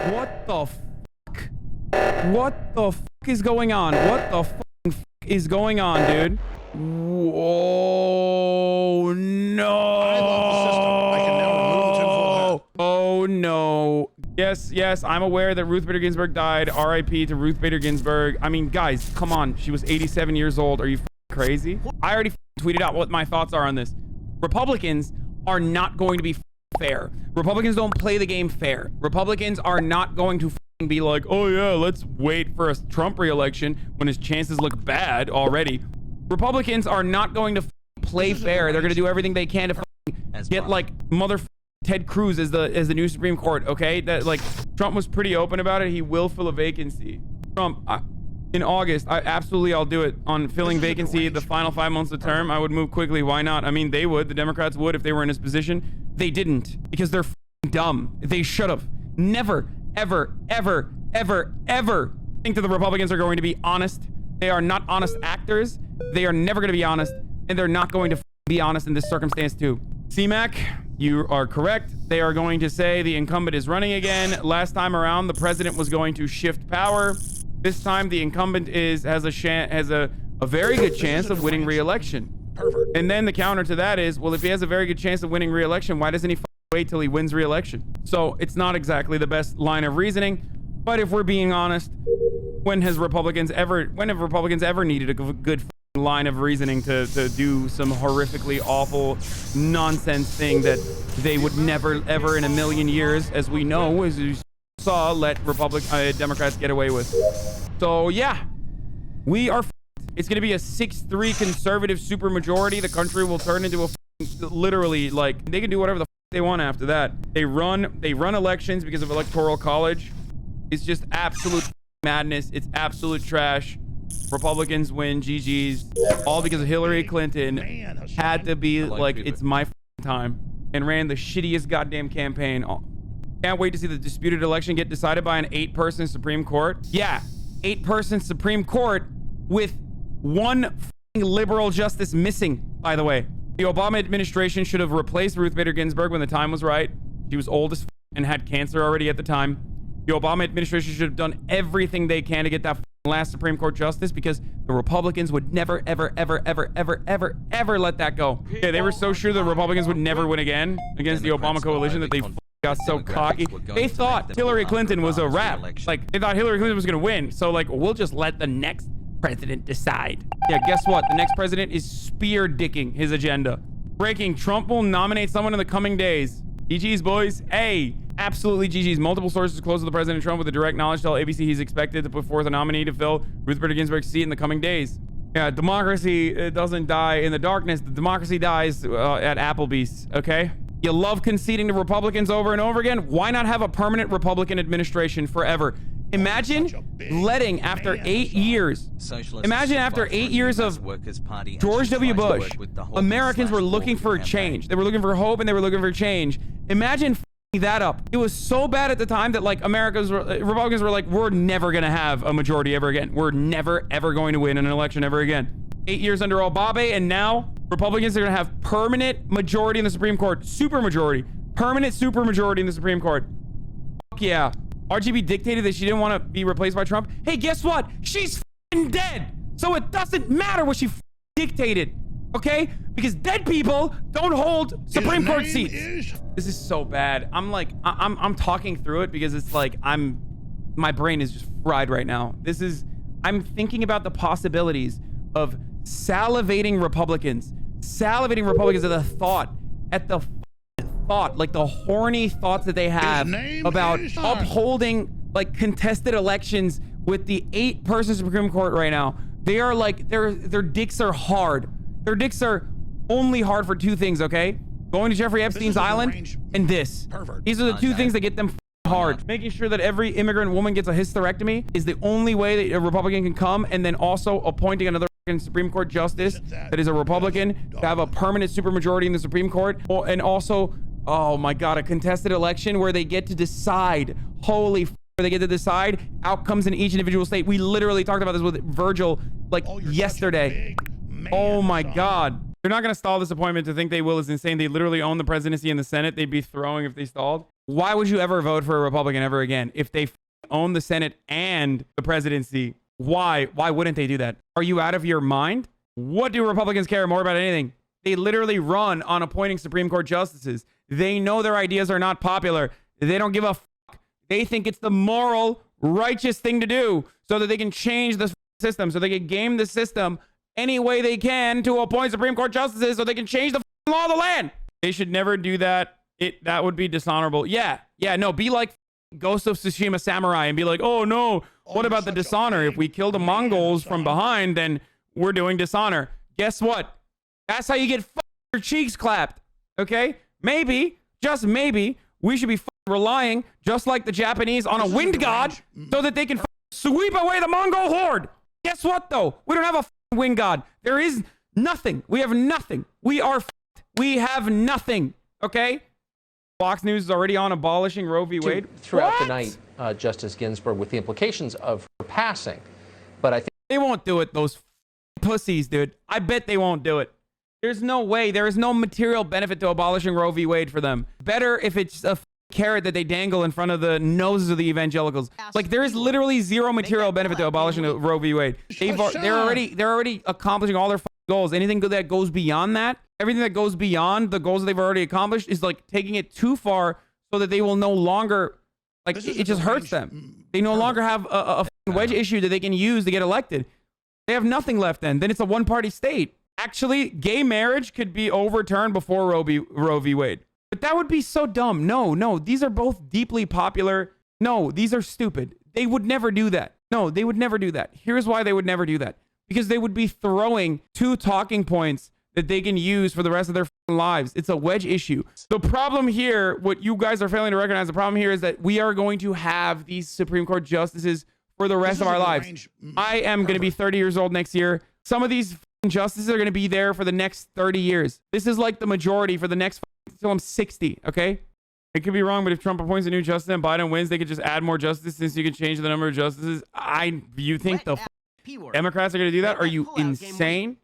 What the fuck? What the fuck is going on? What the fucking fuck is going on, dude? Whoa, no. I love the system. I can now remove the tinfoil hat. Oh, no. Yes, I'm aware that Ruth Bader Ginsburg died. RIP to Ruth Bader Ginsburg. I mean, guys, come on. She was 87 years old. Are you crazy? I already tweeted out what my thoughts are on this. Republicans are not going to be fair. Republicans don't play the game fair. Republicans are not going to be like, oh yeah, let's wait for a Trump re-election when his chances look bad already. Republicans are not going to play fair. They're going to do everything they can to get like mother Ted Cruz as the new Supreme Court. Okay, that like Trump was pretty open about it. He will fill a vacancy. Trump, in August, I'll do it on filling vacancy the final 5 months of the term. I would move quickly. Why not? I mean, they would. The Democrats would if they were in his position. They didn't because they're dumb. They should have. Never, ever, ever, ever, ever think that the Republicans are going to be honest. They are not honest actors. They are never going to be honest, and they're not going to be honest in this circumstance too. CMAC, you are correct. They are going to say the incumbent is running again. Last time around, the president was going to shift power. This time, the incumbent has a very good chance of winning re-election. Perfect. And then the counter to that is, well, if he has a very good chance of winning re-election, why doesn't he wait till he wins re-election? So it's not exactly the best line of reasoning. But if we're being honest, when have Republicans ever needed a good line of reasoning to do some horrifically awful nonsense thing that they would never ever in a million years, as we know, as you saw, let Democrats get away with? So yeah, we are. It's going to be a 6-3 conservative supermajority. The country will turn into a literally, like, they can do whatever the they want after that. They run elections because of electoral college. It's just absolute madness. It's absolute trash. Republicans win. GGs. All because of Hillary Clinton had to be like, it's my time, and ran the shittiest goddamn campaign. Can't wait to see the disputed election get decided by an 8-person Supreme Court. Yeah, 8-person Supreme Court with one liberal justice missing, by the way. The Obama administration should have replaced Ruth Bader Ginsburg when the time was right. She was old as and had cancer already at the time. The Obama administration should have done everything they can to get that last Supreme Court justice, because the Republicans would never, ever, ever, ever, ever, ever, ever let that go. Yeah, they were so sure the Republicans would never win again against the Obama coalition that they got so cocky. They thought Hillary Clinton was a wrap. Like, they thought Hillary Clinton was going to win. So, like, we'll just let the next president decide. Yeah, guess what? The next president is spear-dicking his agenda. Breaking: Trump will nominate someone in the coming days. GG's, boys. Hey, absolutely GG's. Multiple sources close to the President Trump with the direct knowledge tell ABC he's expected to put forth a nominee to fill Ruth Bader Ginsburg's seat in the coming days. Yeah, democracy doesn't die in the darkness. The democracy dies at Applebee's, okay? You love conceding to Republicans over and over again. Why not have a permanent Republican administration forever? Imagine letting, after 8 years, imagine after 8 years of George W. Bush, Americans were looking for a change. They were looking for hope and they were looking for change. Imagine f***ing that up. It was so bad at the time that, like, Republicans were like, we're never going to have a majority ever again. We're never, ever going to win an election ever again. 8 years under Obama, and now Republicans are going to have permanent majority in the Supreme Court. Supermajority. Permanent supermajority in the Supreme Court. Fuck yeah. RGB dictated that she didn't want to be replaced by Trump. Hey, guess what? She's f***ing dead. So it doesn't matter what she f***ing dictated. Okay? Because dead people don't hold Supreme Court seats. This is so bad. I'm like, I'm talking through it because it's like, my brain is just fried right now. I'm thinking about the possibilities of salivating Republicans at the thought, like the horny thoughts that they have about upholding like contested elections with the 8-person Supreme Court right now. They are like, their dicks are hard. Their dicks are only hard for 2 things, okay? Going to Jeffrey Epstein's island and this. Perfect. These are the 2 things that get them hard. Making sure that every immigrant woman gets a hysterectomy is the only way that a Republican can come, and then also appointing another Supreme Court justice that is a Republican to have a permanent supermajority in the Supreme Court, and also, oh my God, a contested election where they get to decide. Holy f***, they get to decide outcomes in each individual state. We literally talked about this with Virgil like yesterday. Oh my God. They're not going to stall this appointment. To think they will is insane. They literally own the presidency and the Senate. They'd be throwing if they stalled. Why would you ever vote for a Republican ever again? If they own the Senate and the presidency, why wouldn't they do that? Are you out of your mind? What do Republicans care more about anything? They literally run on appointing Supreme Court justices. They know their ideas are not popular. They don't give a fuck. They think it's the moral, righteous thing to do so that they can change the system, so they can game the system any way they can to appoint Supreme Court justices so they can change the law of the land. They should never do that. That would be dishonorable. Yeah, no, be like Ghost of Tsushima Samurai and be like, oh no, what about the dishonor? If we kill the Mongols from behind, then we're doing dishonor. Guess what? That's how you get your cheeks clapped. Okay? Maybe, just maybe, we should be relying, just like the Japanese, on a wind god so that they can sweep away the Mongol horde. Guess what, though? We don't have a wind god. There is nothing. We have nothing. We are we have nothing. Okay? Fox News is already on abolishing Roe v. Wade. Throughout the night, Justice Ginsburg, with the implications of her passing. But I think they won't do it, those pussies, dude. I bet they won't do it. There's no way. There is no material benefit to abolishing Roe v. Wade for them. Better if it's a carrot that they dangle in front of the noses of the evangelicals. Like, there is literally zero material benefit to abolishing Roe v. Wade. They're already accomplishing all their goals. Anything that goes beyond that, everything that goes beyond the goals that they've already accomplished is like taking it too far so that they will no longer, like, it just hurts them. They no longer have a wedge issue that they can use to get elected. They have nothing left then. Then it's a one-party state. Actually, gay marriage could be overturned before Roe v. Wade. But that would be so dumb. No, these are both deeply popular. No, these are stupid. They would never do that. No, they would never do that. Here's why they would never do that. Because they would be throwing two talking points that they can use for the rest of their lives. It's a wedge issue. The problem here, what you guys are failing to recognize, the problem here is that we are going to have these Supreme Court justices for the rest of our lives. I am going to be 30 years old next year. Some of these justices are going to be there for the next 30 years. This is like the majority for the next until I'm 60, okay? It could be wrong, but if Trump appoints a new justice and Biden wins, they could just add more justices since you can change the number of justices. You think the Democrats are going to do that? Are you insane?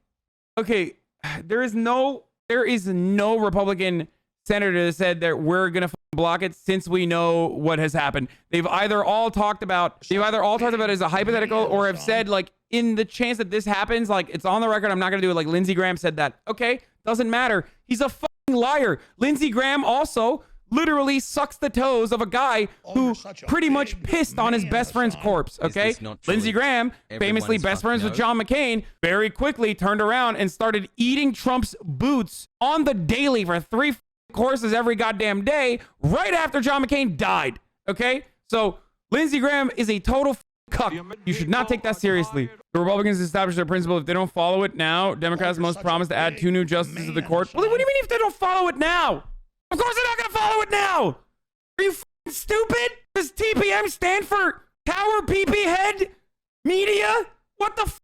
Okay, there is no Republican senator that said that we're going to block it since we know what has happened. They've either all talked about it as a hypothetical or have said, like, in the chance that this happens, like, it's on the record, I'm not going to do it. Like, Lindsey Graham said that. Okay, doesn't matter. He's a fucking liar. Lindsey Graham also literally sucks the toes of a guy who pretty much pissed on his best friend's corpse, okay? Lindsey Graham, famously best friends with John McCain, very quickly turned around and started eating Trump's boots on the daily for 3 courses every goddamn day right after John McCain died, okay? So Lindsey Graham is a total cuck. You should not take that seriously. The Republicans established their principle. If they don't follow it now, Democrats must promise to add 2 new justices to the court. Well, what do you mean if they don't follow it now? Of course they're not going to follow it now. Are you f***ing stupid? Does TPM stand for Tower PP Head Media? What the f***?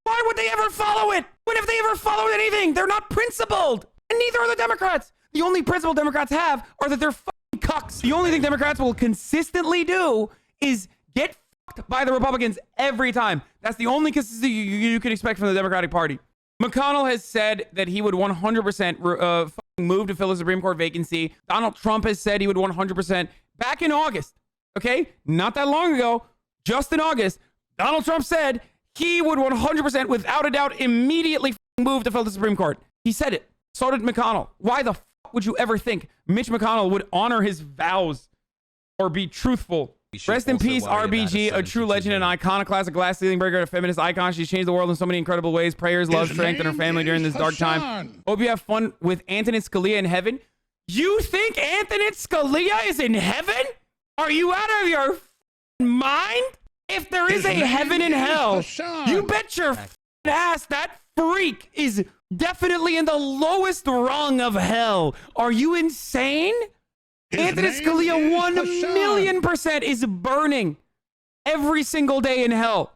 Why would they ever follow it? When have they ever followed anything? They're not principled. And neither are the Democrats. The only principle Democrats have are that they're f***ing cucks. The only thing Democrats will consistently do is get f***ed by the Republicans every time. That's the only consistency you can expect from the Democratic Party. McConnell has said that he would 100% move to fill a Supreme Court vacancy. Donald Trump has said he would 100% back in August. Okay? Not that long ago, just in August, Donald Trump said he would 100% without a doubt immediately move to fill the Supreme Court. He said it. So did McConnell. Why the would you ever think Mitch McConnell would honor his vows or be truthful? Rest in peace, RBG, a true legend, an iconoclast, a glass ceiling breaker, a feminist icon. She's changed the world in so many incredible ways. Prayers, love, strength, and her family during this dark time. Hope you have fun with Antonin Scalia in heaven. You think Antonin Scalia is in heaven? Are you out of your mind? If there is a heaven and hell, you bet your ass that freak is definitely in the lowest rung of hell. Are you insane? Antonin Scalia 1,000,000% is burning every single day in hell.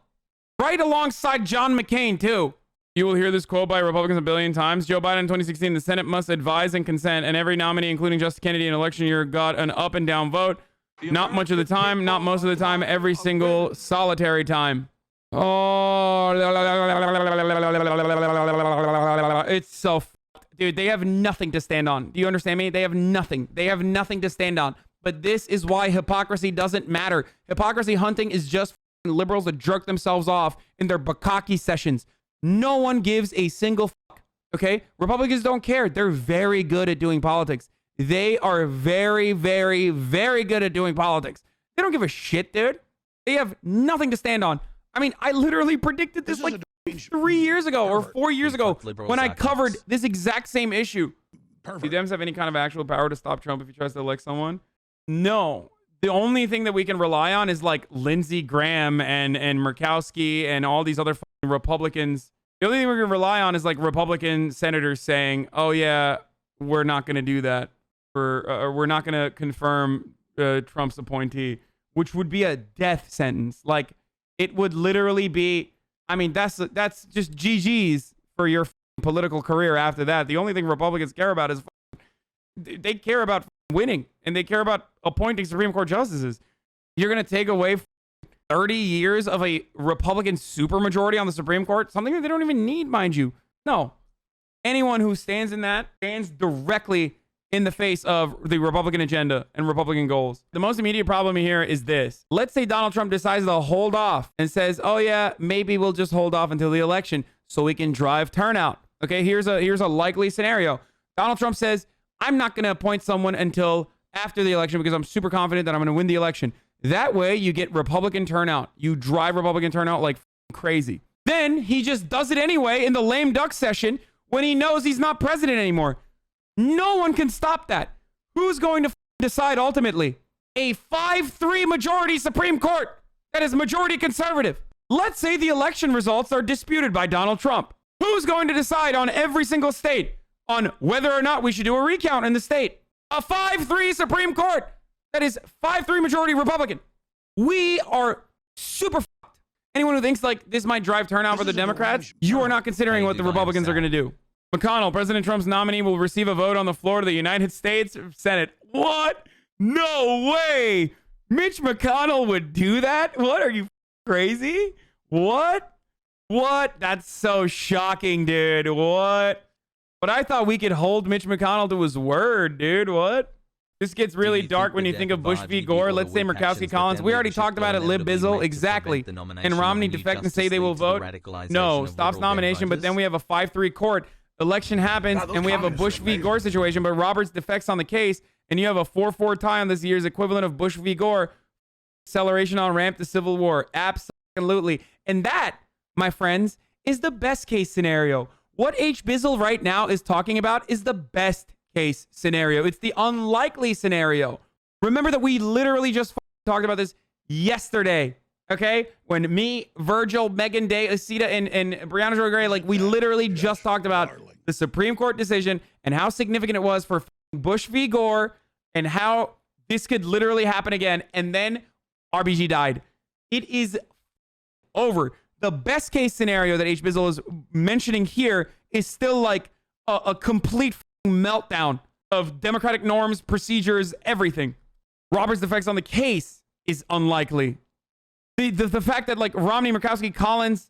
Right alongside John McCain, too. You will hear this quote by Republicans a billion times. Joe Biden in 2016, the Senate must advise and consent, and every nominee, including Justice Kennedy in election year, got an up and down vote. Not much of the time, not most of the time, every single solitary time. Oh, it's so dude, they have nothing to stand on. Do you understand me? They have nothing. They have nothing to stand on. But this is why hypocrisy doesn't matter. Hypocrisy hunting is just liberals that jerk themselves off in their bukkake sessions. No one gives a single fuck, okay? Republicans don't care. They're very good at doing politics. They are very, very, very good at doing politics. They don't give a shit, dude. They have nothing to stand on. I mean, I literally predicted this like 3 years ago or 4 years ago when I covered this exact same issue. Perfect. Do Dems have any kind of actual power to stop Trump if he tries to elect someone? No. The only thing that we can rely on is like Lindsey Graham and Murkowski and all these other Republicans. The only thing we can rely on is like Republican senators saying, oh yeah, we're not going to do that. Or we're not going to confirm Trump's appointee, which would be a death sentence. Like, it would literally be, I mean, that's just GGs for your political career after that. The only thing Republicans care about is they care about winning, and they care about appointing Supreme Court justices. You're going to take away 30 years of a Republican supermajority on the Supreme Court, something that they don't even need, mind you. No. Anyone who stands in that stands directly in the face of the Republican agenda and Republican goals. The most immediate problem here is this. Let's say Donald Trump decides to hold off and says, oh yeah, maybe we'll just hold off until the election so we can drive turnout. Okay, here's a likely scenario. Donald Trump says, I'm not going to appoint someone until after the election because I'm super confident that I'm going to win the election. That way you get Republican turnout. You drive Republican turnout like crazy. Then he just does it anyway in the lame duck session when he knows he's not president anymore. No one can stop that. Who's going to decide ultimately? A 5-3 majority Supreme Court that is majority conservative. Let's say the election results are disputed by Donald Trump. Who's going to decide on every single state on whether or not we should do a recount in the state? A 5-3 Supreme Court that is 5-3 majority Republican. We are super fucked. Anyone who thinks like this might drive turnout for the Democrats, you are not considering what the Republicans are going to do. McConnell, President Trump's nominee, will receive a vote on the floor of the United States Senate. What? No way. Mitch McConnell would do that? What? Are you crazy? What? What? That's so shocking, dude. What? But I thought we could hold Mitch McConnell to his word, dude. What? This gets really dark when you think of Bush v. Gore. Let's say Murkowski Collins. We already talked about it. Lib Bizzle. Exactly. And Romney defect and say they will vote. No. Stops nomination, but then we have a 5-3 court. Election happens, and we have a Bush v. Gore situation, but Roberts defects on the case, and you have a 4-4 tie on this year's equivalent of Bush v. Gore. Acceleration on ramp to civil war. Absolutely. And that, my friends, is the best case scenario. What H. Bizzle right now is talking about is the best case scenario. It's the unlikely scenario. Remember that we literally just talked about this yesterday. Okay, when me, Virgil, Megan Day, Asita, and Brianna Joy Gray, like we literally just talked about the Supreme Court decision and how significant it was for Bush v. Gore and how this could literally happen again. And then RBG died. It is over. The best case scenario that H. Bizzle is mentioning here is still like a complete meltdown of democratic norms, procedures, everything. Roberts' defects on the case is unlikely. The fact that like Romney, Murkowski, Collins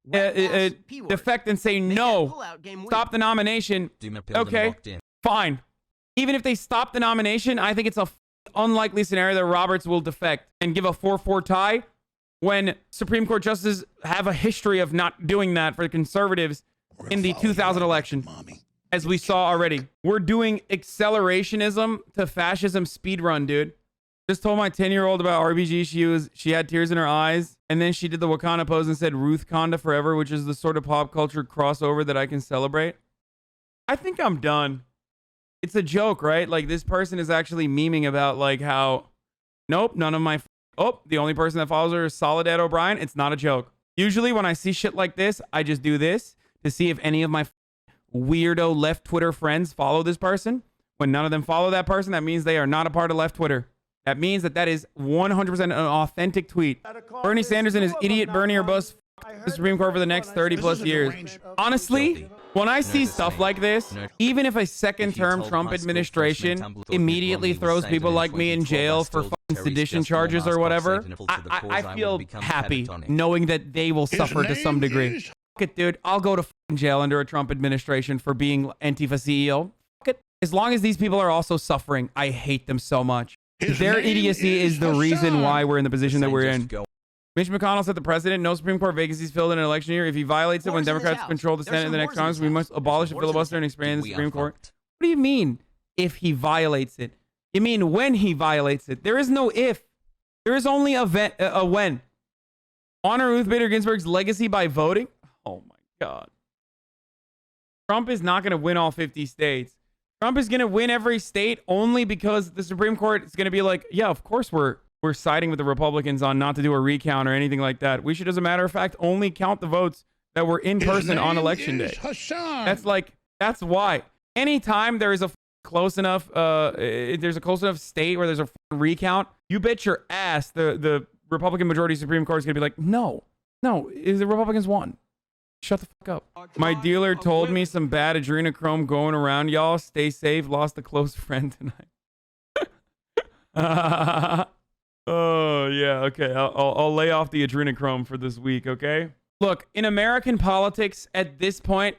defect and say no, stop the nomination. Okay, fine. Even if they stop the nomination, I think it's a unlikely scenario that Roberts will defect and give a 4-4 tie when Supreme Court justices have a history of not doing that for conservatives in the 2000 election, as we saw already. We're doing accelerationism to fascism speedrun, dude. Just told my 10-year-old about RBG. She had tears in her eyes, and then she did the Wakanda pose and said Ruth Conda forever, which is the sort of pop culture crossover that I can celebrate. I think I'm done. It's a joke, right? Like this person is actually memeing about like how, nope, none of my, the only person that follows her is Soledad O'Brien. It's not a joke. Usually when I see shit like this, I just do this to see if any of my weirdo left Twitter friends follow this person. When none of them follow that person, that means they are not a part of left Twitter. That means that is 100% an authentic tweet. Bernie Sanders and his idiot Bernie are both the Supreme Court for the next 30 plus years. Honestly, when I see stuff like this, even if a second-term Trump administration immediately throws people like me in jail for sedition charges or whatever, I feel happy knowing that they will suffer to some degree. Fuck it, dude. I'll go to jail under a Trump administration for being Antifa CEO. Fuck it. As long as these people are also suffering, I hate them so much. Their name idiocy is the Hassan. reason why we're in the position that we're Just in. go. Mitch McConnell said the president, no Supreme Court vacancies filled in an election year. If he violates it when Wars in this Democrats house. control the There's Senate in some the next wars in Congress, this we house. must There's abolish the some wars in filibuster this and expand the We Supreme Court. unfucked. What do you mean if he violates it? You mean when he violates it? There is no if. There is only a when. Honor Ruth Bader Ginsburg's legacy by voting? Oh my God. Trump is not going to win all 50 states. Trump is going to win every state only because the Supreme Court is going to be like, yeah, of course we're siding with the Republicans on not to do a recount or anything like that. We should, as a matter of fact, only count the votes that were in person on election day. Hassan. That's why. Anytime there is a close enough, there's a close enough state where there's a recount, you bet your ass the Republican majority Supreme Court is going to be like, no, the Republicans won. Shut the fuck up. My dealer told me some bad adrenochrome going around. Y'all stay safe. Lost a close friend tonight. Oh, yeah. Okay. I'll lay off the adrenochrome for this week. Okay. Look, in American politics, at this point,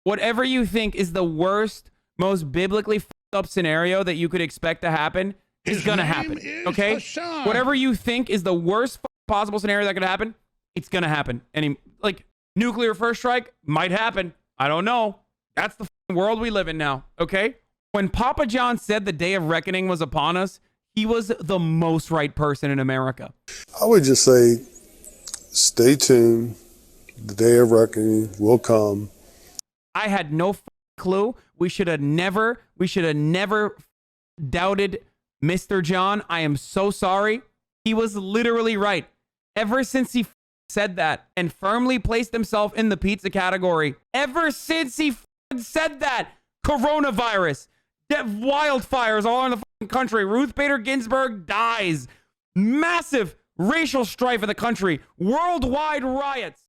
whatever you think is the worst, most biblically fucked up scenario that you could expect to happen is going to happen. Okay. Whatever you think is the worst possible scenario that could happen, it's going to happen. Nuclear first strike might happen. I don't know. That's the world we live in now. Okay. When Papa John said the day of reckoning was upon us, he was the most right person in America. I would just say, stay tuned. The day of reckoning will come. I had no clue. We should have never doubted Mr. John. I am so sorry. He was literally right. Ever since he said that and firmly placed himself in the pizza category, ever since he said that, coronavirus, wildfires all in the country, Ruth Bader Ginsburg dies, massive racial strife in the country, worldwide riots.